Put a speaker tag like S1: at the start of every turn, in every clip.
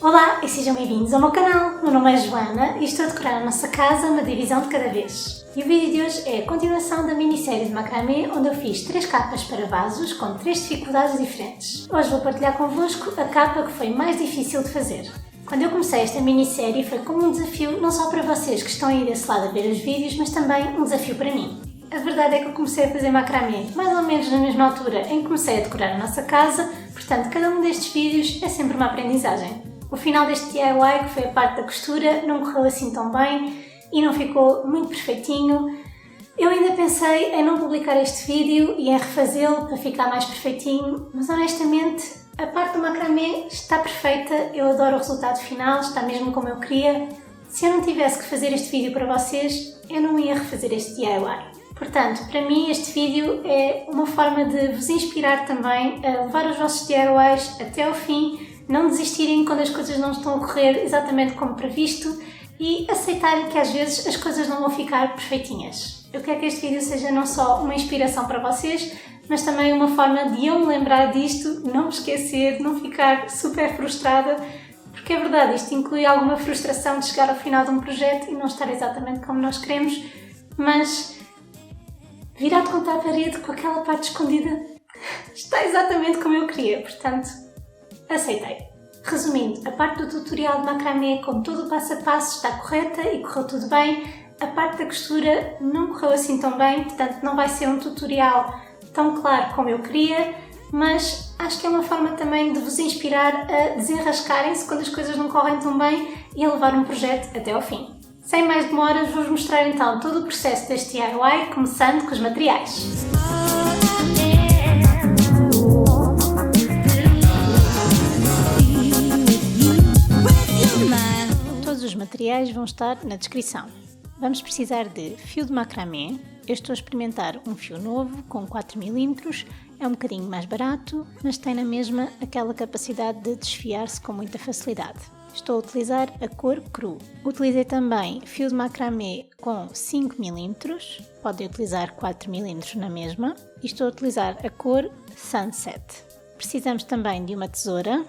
S1: Olá e sejam bem-vindos ao meu canal. Meu nome é Joana e estou a decorar a nossa casa uma divisão de cada vez. E o vídeo de hoje é a continuação da minissérie de macramê, onde eu fiz 3 capas para vasos com 3 dificuldades diferentes. Hoje vou partilhar convosco a capa que foi mais difícil de fazer. Quando eu comecei esta minissérie foi como um desafio não só para vocês que estão aí desse lado a ver os vídeos, mas também um desafio para mim. A verdade é que eu comecei a fazer macramê mais ou menos na mesma altura em que comecei a decorar a nossa casa, portanto cada um destes vídeos é sempre uma aprendizagem. O final deste DIY, que foi a parte da costura, não correu assim tão bem e não ficou muito perfeitinho. Eu ainda pensei em não publicar este vídeo e em refazê-lo para ficar mais perfeitinho, mas honestamente a parte do macramê está perfeita, eu adoro o resultado final, está mesmo como eu queria. Se eu não tivesse que fazer este vídeo para vocês, eu não ia refazer este DIY. Portanto, para mim este vídeo é uma forma de vos inspirar também a levar os vossos DIYs até ao fim, não desistirem quando as coisas não estão a correr exatamente como previsto e aceitarem que às vezes as coisas não vão ficar perfeitinhas. Eu quero que este vídeo seja não só uma inspiração para vocês, mas também uma forma de eu me lembrar disto, não me esquecer, não ficar super frustrada, porque é verdade, isto inclui alguma frustração de chegar ao final de um projeto e não estar exatamente como nós queremos, mas virado contra a parede com aquela parte escondida está exatamente como eu queria, portanto aceitei. Resumindo, a parte do tutorial de macramê com todo o passo a passo está correta e correu tudo bem. A parte da costura não correu assim tão bem, portanto não vai ser um tutorial tão claro como eu queria, mas acho que é uma forma também de vos inspirar a desenrascarem-se quando as coisas não correm tão bem e a levar um projeto até ao fim. Sem mais demoras, vou-vos mostrar então todo o processo deste DIY, começando com os materiais. Os materiais vão estar na descrição. Vamos precisar de fio de macramê. Eu estou a experimentar um fio novo com 4 mm, é um bocadinho mais barato, mas tem na mesma aquela capacidade de desfiar-se com muita facilidade. Estou a utilizar a cor cru. Utilizei também fio de macramê com 5 mm, podem utilizar 4 mm na mesma, e estou a utilizar a cor Sunset. Precisamos também de uma tesoura,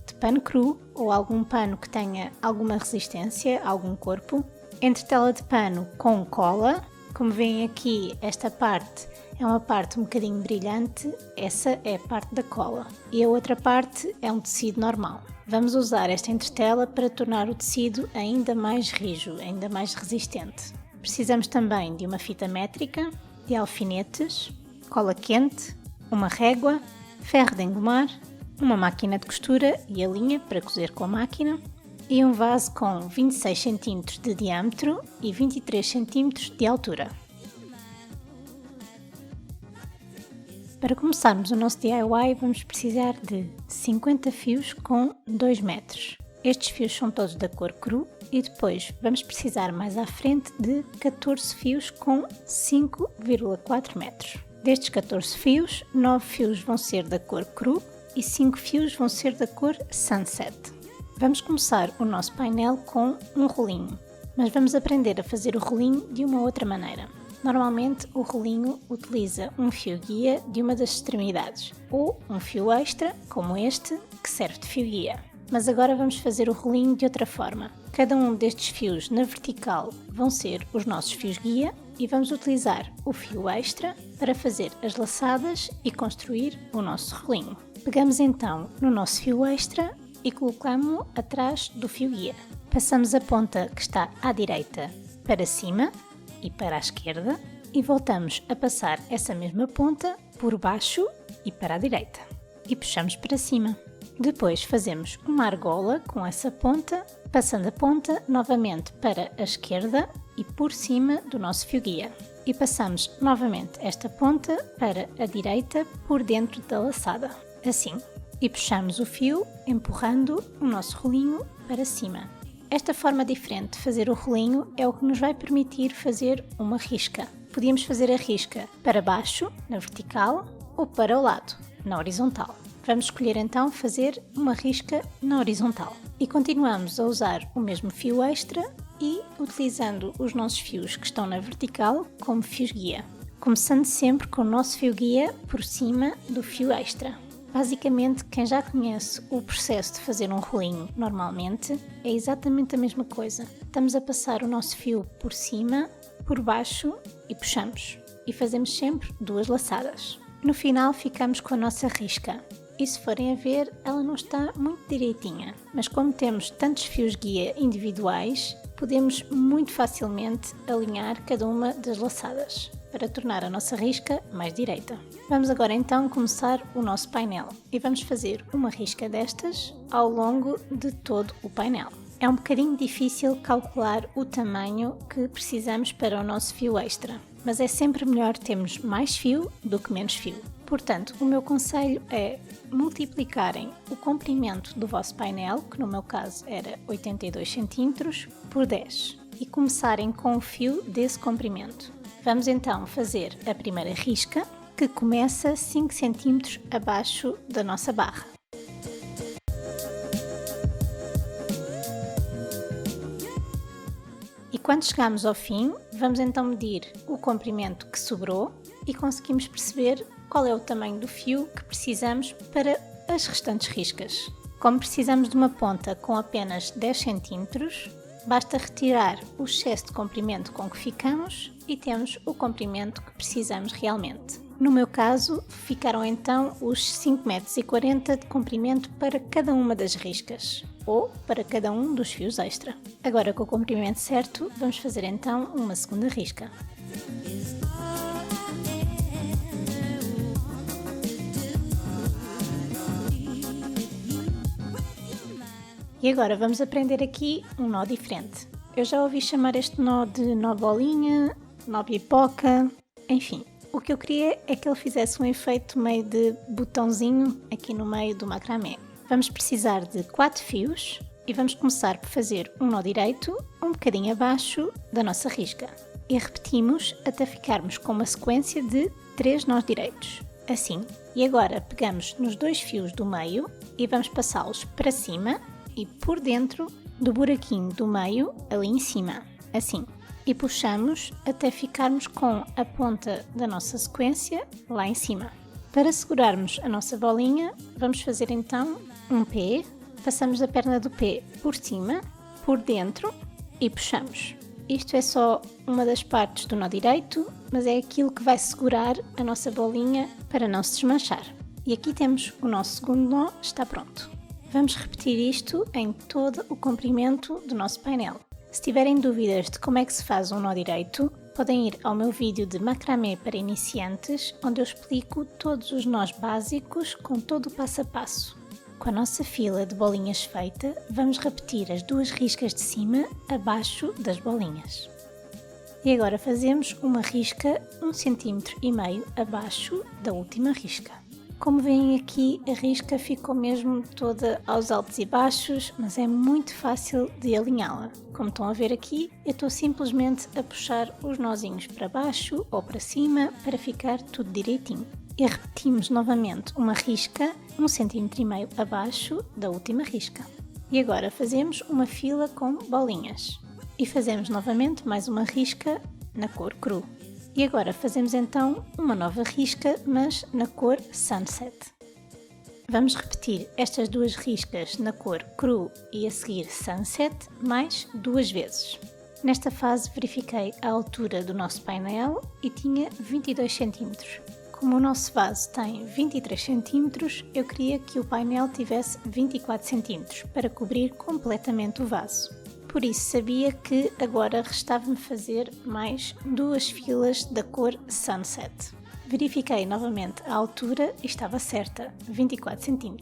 S1: de pano cru ou algum pano que tenha alguma resistência, algum corpo, entretela de pano com cola. Como veem aqui, esta parte é uma parte um bocadinho brilhante, essa é a parte da cola, e a outra parte é um tecido normal. Vamos usar esta entretela para tornar o tecido ainda mais rijo, ainda mais resistente. Precisamos também de uma fita métrica, de alfinetes, cola quente, uma régua, ferro de engomar, uma máquina de costura e a linha para cozer com a máquina e um vaso com 26 cm de diâmetro e 23 cm de altura. Para começarmos o nosso DIY vamos precisar de 50 fios com 2 metros. Estes fios são todos da cor cru e depois vamos precisar mais à frente de 14 fios com 5,4 metros. Destes 14 fios, 9 fios vão ser da cor cru e 5 fios vão ser da cor Sunset. Vamos começar o nosso painel com um rolinho, mas vamos aprender a fazer o rolinho de uma outra maneira. Normalmente o rolinho utiliza um fio guia de uma das extremidades ou um fio extra, como este, que serve de fio guia. Mas agora vamos fazer o rolinho de outra forma. Cada um destes fios na vertical vão ser os nossos fios guia e vamos utilizar o fio extra para fazer as laçadas e construir o nosso rolinho. Pegamos então no nosso fio extra e colocamos-o atrás do fio guia. Passamos a ponta que está à direita para cima e para a esquerda e voltamos a passar essa mesma ponta por baixo e para a direita e puxamos para cima. Depois fazemos uma argola com essa ponta, passando a ponta novamente para a esquerda e por cima do nosso fio guia. E passamos novamente esta ponta para a direita por dentro da laçada. Assim, e puxamos o fio empurrando o nosso rolinho para cima. Esta forma diferente de fazer o rolinho é o que nos vai permitir fazer uma risca. Podíamos fazer a risca para baixo, na vertical, ou para o lado, na horizontal. Vamos escolher então fazer uma risca na horizontal. E continuamos a usar o mesmo fio extra e utilizando os nossos fios que estão na vertical como fios guia. Começando sempre com o nosso fio guia por cima do fio extra. Basicamente, quem já conhece o processo de fazer um rolinho normalmente, é exatamente a mesma coisa. Estamos a passar o nosso fio por cima, por baixo e puxamos. E fazemos sempre 2 laçadas. No final ficamos com a nossa risca. E se forem a ver, ela não está muito direitinha. Mas como temos tantos fios guia individuais, podemos muito facilmente alinhar cada uma das laçadas, para tornar a nossa risca mais direita. Vamos agora então começar o nosso painel e vamos fazer uma risca destas ao longo de todo o painel. É um bocadinho difícil calcular o tamanho que precisamos para o nosso fio extra, mas é sempre melhor termos mais fio do que menos fio. Portanto, o meu conselho é multiplicarem o comprimento do vosso painel, que no meu caso era 82 cm, por 10 e começarem com o fio desse comprimento. Vamos então fazer a primeira risca, que começa 5 cm abaixo da nossa barra. E quando chegamos ao fim, vamos então medir o comprimento que sobrou e conseguimos perceber qual é o tamanho do fio que precisamos para as restantes riscas. Como precisamos de uma ponta com apenas 10 cm, basta retirar o excesso de comprimento com que ficamos e temos o comprimento que precisamos realmente. No meu caso, ficaram então os 5,40 m de comprimento para cada uma das riscas, ou para cada um dos fios extra. Agora, com o comprimento certo, vamos fazer então uma segunda risca. E agora vamos aprender aqui um nó diferente. Eu já ouvi chamar este nó de nó bolinha, nó pipoca, enfim. O que eu queria é que ele fizesse um efeito meio de botãozinho aqui no meio do macramé. Vamos precisar de 4 fios e vamos começar por fazer um nó direito um bocadinho abaixo da nossa risca. E repetimos até ficarmos com uma sequência de 3 nós direitos, assim. E agora pegamos nos 2 fios do meio e vamos passá-los para cima e por dentro do buraquinho do meio, ali em cima, assim. E puxamos até ficarmos com a ponta da nossa sequência lá em cima. Para segurarmos a nossa bolinha, vamos fazer então um P, passamos a perna do P por cima, por dentro e puxamos. Isto é só uma das partes do nó direito, mas é aquilo que vai segurar a nossa bolinha para não se desmanchar. E aqui temos o nosso segundo nó, está pronto. Vamos repetir isto em todo o comprimento do nosso painel. Se tiverem dúvidas de como é que se faz um nó direito, podem ir ao meu vídeo de macramé para iniciantes, onde eu explico todos os nós básicos com todo o passo a passo. Com a nossa fila de bolinhas feita, vamos repetir as 2 riscas de cima abaixo das bolinhas. E agora fazemos uma risca 1,5 cm abaixo da última risca. Como veem aqui, a risca ficou mesmo toda aos altos e baixos, mas é muito fácil de alinhá-la. Como estão a ver aqui, eu estou simplesmente a puxar os nozinhos para baixo ou para cima para ficar tudo direitinho. E repetimos novamente uma risca 1,5 cm abaixo da última risca. E agora fazemos uma fila com bolinhas. E fazemos novamente mais uma risca na cor cru. E agora fazemos então uma nova risca, mas na cor Sunset. Vamos repetir estas 2 riscas na cor cru e a seguir Sunset mais 2 vezes. Nesta fase verifiquei a altura do nosso painel e tinha 22 cm. Como o nosso vaso tem 23 cm, eu queria que o painel tivesse 24 cm para cobrir completamente o vaso. Por isso sabia que agora restava-me fazer mais 2 filas da cor Sunset. Verifiquei novamente a altura e estava certa, 24 cm.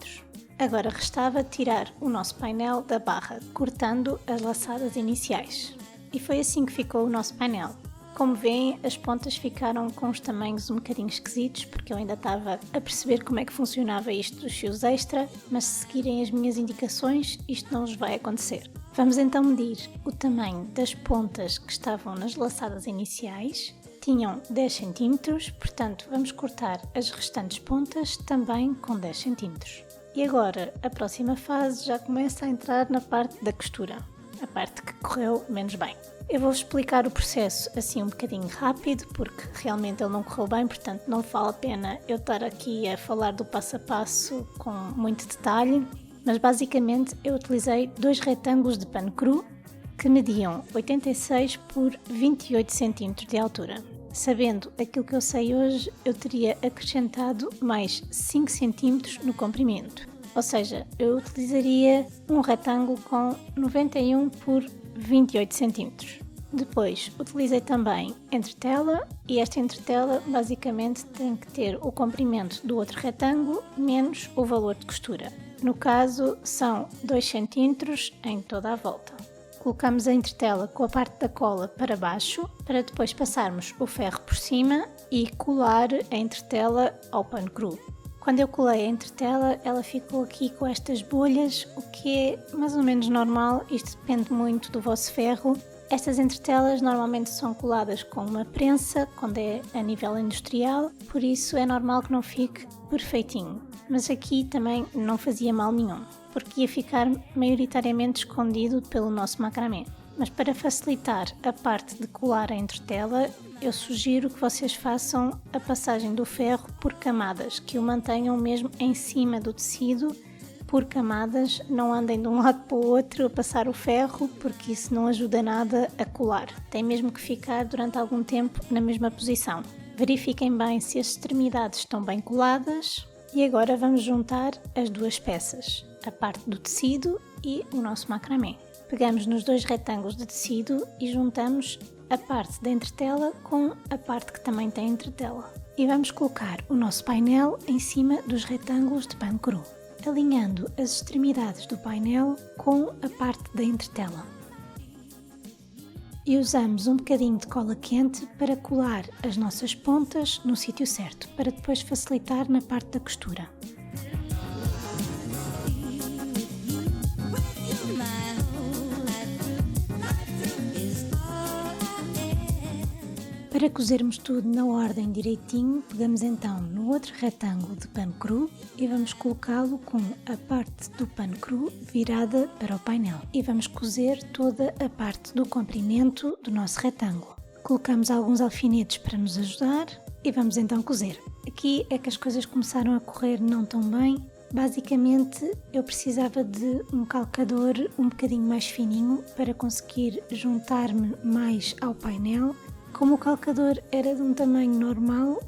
S1: Agora restava tirar o nosso painel da barra, cortando as laçadas iniciais. E foi assim que ficou o nosso painel. Como veem, as pontas ficaram com os tamanhos um bocadinho esquisitos, porque eu ainda estava a perceber como é que funcionava isto dos fios extra, mas se seguirem as minhas indicações, isto não vos vai acontecer. Vamos então medir o tamanho das pontas que estavam nas laçadas iniciais. Tinham 10 cm, portanto vamos cortar as restantes pontas também com 10 cm. E agora a próxima fase já começa a entrar na parte da costura. a parte que correu menos bem. Eu vou-vos explicar o processo assim um bocadinho rápido, porque realmente ele não correu bem, portanto não vale a pena eu estar aqui a falar do passo a passo com muito detalhe, mas basicamente eu utilizei 2 retângulos de pano cru que mediam 86 por 28 cm de altura. Sabendo aquilo que eu sei hoje, eu teria acrescentado mais 5 cm no comprimento, ou seja, eu utilizaria um retângulo com 91 por 28 cm. Depois utilizei também entretela e esta entretela basicamente tem que ter o comprimento do outro retângulo menos o valor de costura. No caso são 2 cm em toda a volta. Colocamos a entretela com a parte da cola para baixo para depois passarmos o ferro por cima e colar a entretela ao pano cru. Quando eu colei a entretela, ela ficou aqui com estas bolhas, o que é mais ou menos normal, isto depende muito do vosso ferro. Estas entretelas normalmente são coladas com uma prensa, quando é a nível industrial, por isso é normal que não fique perfeitinho. Mas aqui também não fazia mal nenhum, porque ia ficar maioritariamente escondido pelo nosso macramê. Mas para facilitar a parte de colar a entretela, eu sugiro que vocês façam a passagem do ferro por camadas, que o mantenham mesmo em cima do tecido, por camadas, não andem de um lado para o outro a passar o ferro, porque isso não ajuda nada a colar. Tem mesmo que ficar durante algum tempo na mesma posição. Verifiquem bem se as extremidades estão bem coladas e agora vamos juntar as 2 peças, a parte do tecido e o nosso macramê. Pegamos nos 2 retângulos de tecido e juntamos a parte da entretela com a parte que também tem entretela. E vamos colocar o nosso painel em cima dos retângulos de pano cru, alinhando as extremidades do painel com a parte da entretela. E usamos um bocadinho de cola quente para colar as nossas pontas no sítio certo, para depois facilitar na parte da costura. Para cozermos tudo na ordem direitinho, pegamos então no outro retângulo de pano cru e vamos colocá-lo com a parte do pano cru virada para o painel. E vamos cozer toda a parte do comprimento do nosso retângulo. Colocamos alguns alfinetes para nos ajudar e vamos então cozer. Aqui é que as coisas começaram a correr não tão bem. Basicamente eu precisava de um calcador um bocadinho mais fininho para conseguir juntar-me mais ao painel. Como o calcador era de um tamanho normal,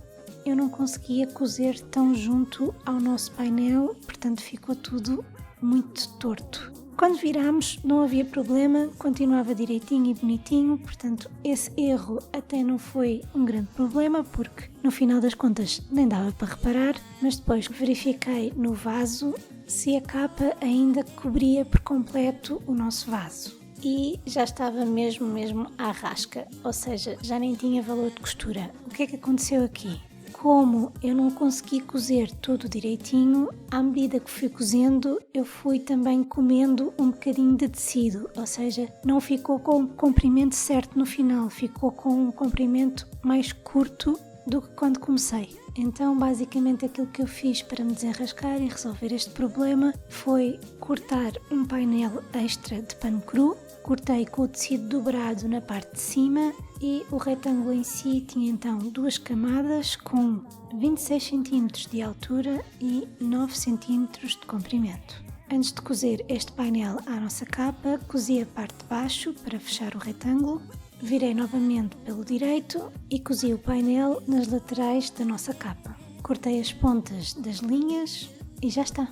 S1: eu não conseguia cozer tão junto ao nosso painel, portanto ficou tudo muito torto. Quando virámos não havia problema, continuava direitinho e bonitinho, portanto esse erro até não foi um grande problema, porque no final das contas nem dava para reparar, mas depois verifiquei no vaso se a capa ainda cobria por completo o nosso vaso. E já estava mesmo à rasca, ou seja, já nem tinha valor de costura. O que é que aconteceu aqui? Como eu não consegui cozer tudo direitinho, à medida que fui cozendo, eu fui também comendo um bocadinho de tecido, ou seja, não ficou com o comprimento certo no final, ficou com um comprimento mais curto do que quando comecei. Então, basicamente, aquilo que eu fiz para me desenrascar e resolver este problema foi cortar um painel extra de pano cru, cortei com o tecido dobrado na parte de cima e o retângulo em si tinha então 2 camadas com 26 cm de altura e 9 cm de comprimento. Antes de cozer este painel à nossa capa, cozi a parte de baixo para fechar o retângulo, virei novamente pelo direito e cozi o painel nas laterais da nossa capa. Cortei as pontas das linhas e já está.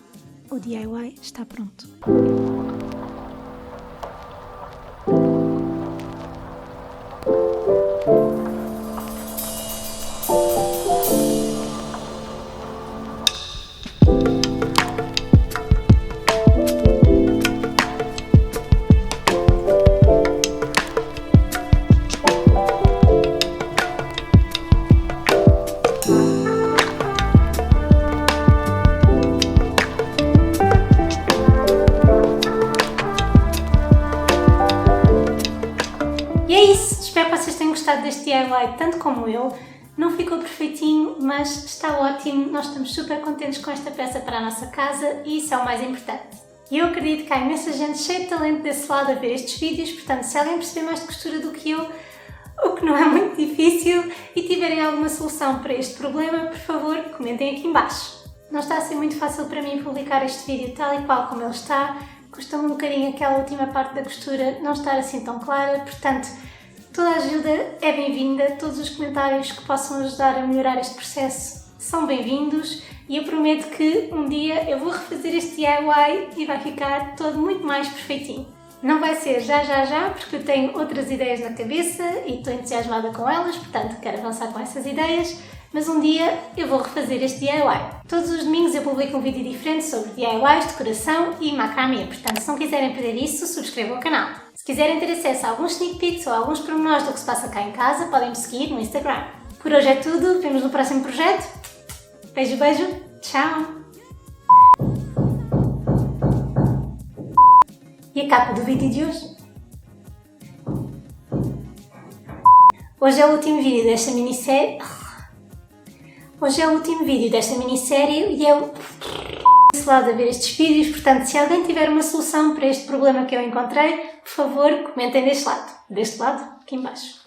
S1: O DIY está pronto. E é isso, espero que vocês tenham gostado deste DIY tanto como eu. Não ficou perfeitinho, mas está ótimo, nós estamos super contentes com esta peça para a nossa casa e isso é o mais importante. E eu acredito que há imensa gente cheia de talento desse lado a ver estes vídeos, portanto, se alguém perceber mais de costura do que eu, o que não é muito difícil, e tiverem alguma solução para este problema, por favor, comentem aqui em baixo. Não está a ser muito fácil para mim publicar este vídeo tal e qual como ele está, custa-me um bocadinho aquela última parte da costura não estar assim tão clara, portanto, toda a ajuda é bem-vinda, todos os comentários que possam ajudar a melhorar este processo são bem-vindos e eu prometo que um dia eu vou refazer este DIY e vai ficar todo muito mais perfeitinho. Não vai ser já, porque eu tenho outras ideias na cabeça e estou entusiasmada com elas, portanto quero avançar com essas ideias, mas um dia eu vou refazer este DIY. Todos os domingos eu publico um vídeo diferente sobre DIYs, decoração e macramê, portanto se não quiserem perder isso, subscrevam o canal. Se quiserem ter acesso a alguns sneak peeks ou a alguns pormenores do que se passa cá em casa, podem me seguir no Instagram. Por hoje é tudo, vemos no próximo projeto. Beijo, beijo, tchau! E a capa do vídeo de hoje? Hoje é o último vídeo desta minissérie. Hoje é o último vídeo desta minissérie e eu desse lado a ver estes vídeos, portanto, se alguém tiver uma solução para este problema que eu encontrei, por favor, comentem deste lado, aqui em baixo.